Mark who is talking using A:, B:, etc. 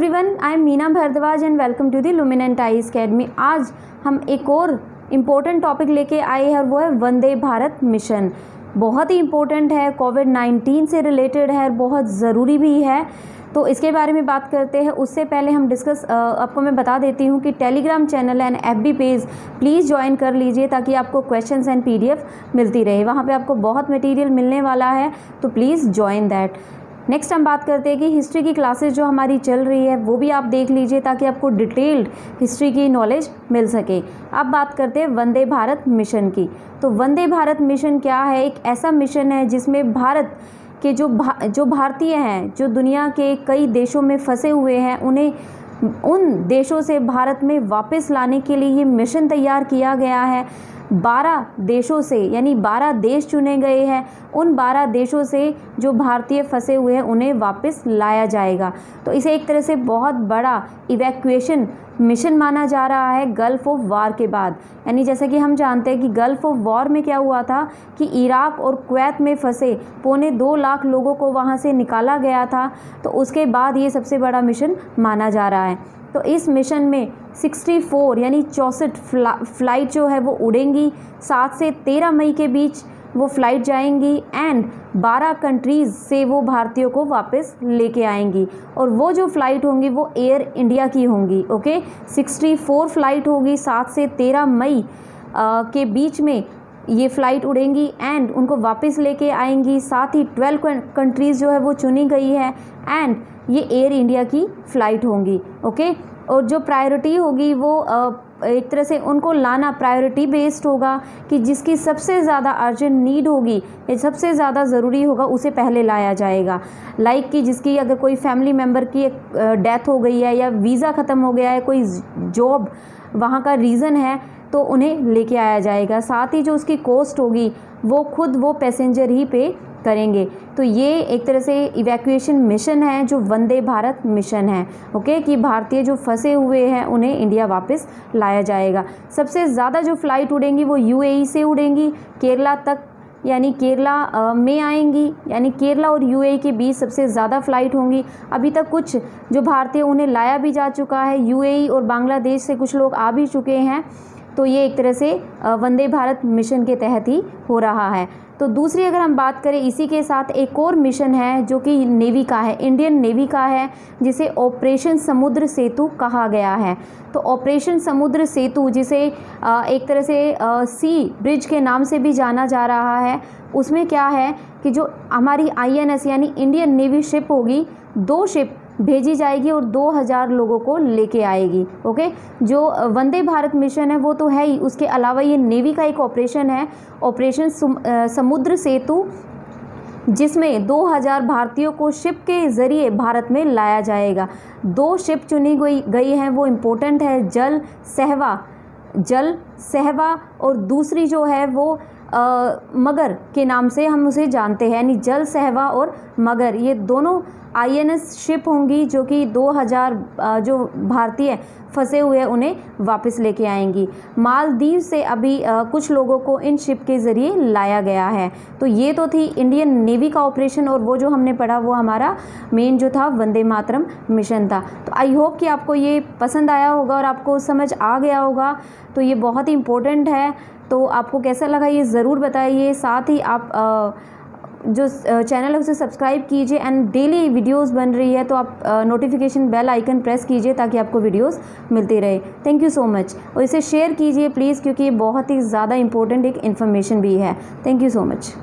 A: Everyone, I am Meena Bhardwaj and welcome to the Luminant Eyes academy. आज हम एक और इम्पोर्टेंट टॉपिक लेके आए हैं, वो है वंदे भारत मिशन। बहुत ही इम्पोर्टेंट है, कोविड-19 से रिलेटेड है, बहुत ज़रूरी भी है। तो इसके बारे में बात करते हैं। उससे पहले हम आपको मैं बता देती हूँ कि Telegram channel and FB page please join कर लीजिए ताकि आपको क्वेश्चंस एंड PDF मिलती रहे। वहाँ पे आपको बहुत मटेरियल मिलने वाला है, तो प्लीज़ ज्वाइन दैट। नेक्स्ट हम बात करते हैं कि हिस्ट्री की क्लासेस जो हमारी चल रही है वो भी आप देख लीजिए ताकि आपको डिटेल्ड हिस्ट्री की नॉलेज मिल सके। अब बात करते हैं वंदे भारत मिशन की। तो वंदे भारत मिशन क्या है? एक ऐसा मिशन है जिसमें भारत के जो भारतीय हैं, जो दुनिया के कई देशों में फंसे हुए हैं, उन्हें उन देशों से भारत में वापस लाने के लिए ये मिशन तैयार किया गया है। 12 देशों से, यानी 12 देश चुने गए हैं। उन 12 देशों से जो भारतीय फंसे हुए हैं उन्हें वापस लाया जाएगा। तो इसे एक तरह से बहुत बड़ा इवैक्यूएशन मिशन माना जा रहा है गल्फ़ ऑफ वार के बाद। यानी जैसा कि हम जानते हैं कि गल्फ़ ऑफ वार में क्या हुआ था कि इराक और कुवैत में फंसे 2.25 लाख लोगों को वहाँ से निकाला गया था। तो उसके बाद ये सबसे बड़ा मिशन माना जा रहा है। तो इस मिशन में 64 यानी 64 फ़्लाइट जो है वो उड़ेंगी। 7 से 13 मई के बीच वो फ़्लाइट जाएंगी एंड 12 कंट्रीज़ से वो भारतीयों को वापस लेके आएंगी। और वो जो फ़्लाइट होंगी वो एयर इंडिया की होंगी। ओके, 64 फ़्लाइट होगी। 7 से 13 मई के बीच में ये फ़्लाइट उड़ेंगी एंड उनको वापस लेके आएंगी। साथ ही 12 कंट्रीज़ जो है वो चुनी गई है एंड ये एयर इंडिया की फ़्लाइट होंगी। ओके, और जो प्रायोरिटी होगी वो एक तरह से उनको लाना प्रायोरिटी बेस्ड होगा कि जिसकी सबसे ज़्यादा अर्जेंट नीड होगी या सबसे ज़्यादा ज़रूरी होगा उसे पहले लाया जाएगा। लाइक कि जिसकी अगर कोई फैमिली मेम्बर की डेथ हो गई है या वीज़ा ख़त्म हो गया है, कोई जॉब वहाँ का रीज़न है, तो उन्हें लेके आया जाएगा। साथ ही जो उसकी कॉस्ट होगी वो पैसेंजर ही पे करेंगे। तो ये एक तरह से इवैक्यूएशन मिशन है जो वंदे भारत मिशन है। ओके, कि भारतीय जो फंसे हुए हैं उन्हें इंडिया वापस लाया जाएगा। सबसे ज़्यादा जो फ़्लाइट उड़ेंगी वो UAE से उड़ेंगी, केरला तक, यानी केरला में आएंगी। यानी केरला और UAE के बीच सबसे ज़्यादा फ़्लाइट होंगी। अभी तक कुछ जो भारतीय उन्हें लाया भी जा चुका है। UAE और बांग्लादेश से कुछ लोग आ भी चुके हैं। तो ये एक तरह से वंदे भारत मिशन के तहत ही हो रहा है। तो दूसरी अगर हम बात करें, इसी के साथ एक और मिशन है जो कि नेवी का है, इंडियन नेवी का है, जिसे ऑपरेशन समुद्र सेतु कहा गया है। तो ऑपरेशन समुद्र सेतु, जिसे एक तरह से सी ब्रिज के नाम से भी जाना जा रहा है, उसमें क्या है कि जो हमारी INS यानी इंडियन नेवी शिप होगी, 2 शिप भेजी जाएगी और 2000 लोगों को लेके आएगी। ओके, जो वंदे भारत मिशन है वो तो है ही, उसके अलावा ये नेवी का एक ऑपरेशन है, ऑपरेशन समुद्र सेतु, जिसमें 2000 भारतीयों को शिप के ज़रिए भारत में लाया जाएगा। 2 शिप चुनी गई हैं, वो इम्पोर्टेंट है, जल सहवा और दूसरी जो है वो मगर के नाम से हम उसे जानते हैं। यानी जल सहवा और मगर, ये दोनों INS शिप होंगी जो कि 2000 जो भारतीय फंसे हुए हैं उन्हें वापस लेके आएंगी। मालदीव से अभी कुछ लोगों को इन शिप के ज़रिए लाया गया है। तो ये तो थी इंडियन नेवी का ऑपरेशन, और वो जो हमने पढ़ा वो हमारा मेन जो था वंदे मातरम मिशन था। तो आई होप कि आपको ये पसंद आया होगा और आपको समझ आ गया होगा। तो ये बहुत ही इम्पोर्टेंट है। तो आपको कैसा लगा ये ज़रूर बताइए। साथ ही आप जो चैनल है उसे सब्सक्राइब कीजिए एंड डेली वीडियोस बन रही है तो आप नोटिफिकेशन बेल आइकन प्रेस कीजिए ताकि आपको वीडियोस मिलती रहे। Thank you so much. और इसे शेयर कीजिए प्लीज़, क्योंकि ये बहुत ही ज़्यादा इम्पोर्टेंट एक इन्फॉर्मेशन भी है। Thank you so much.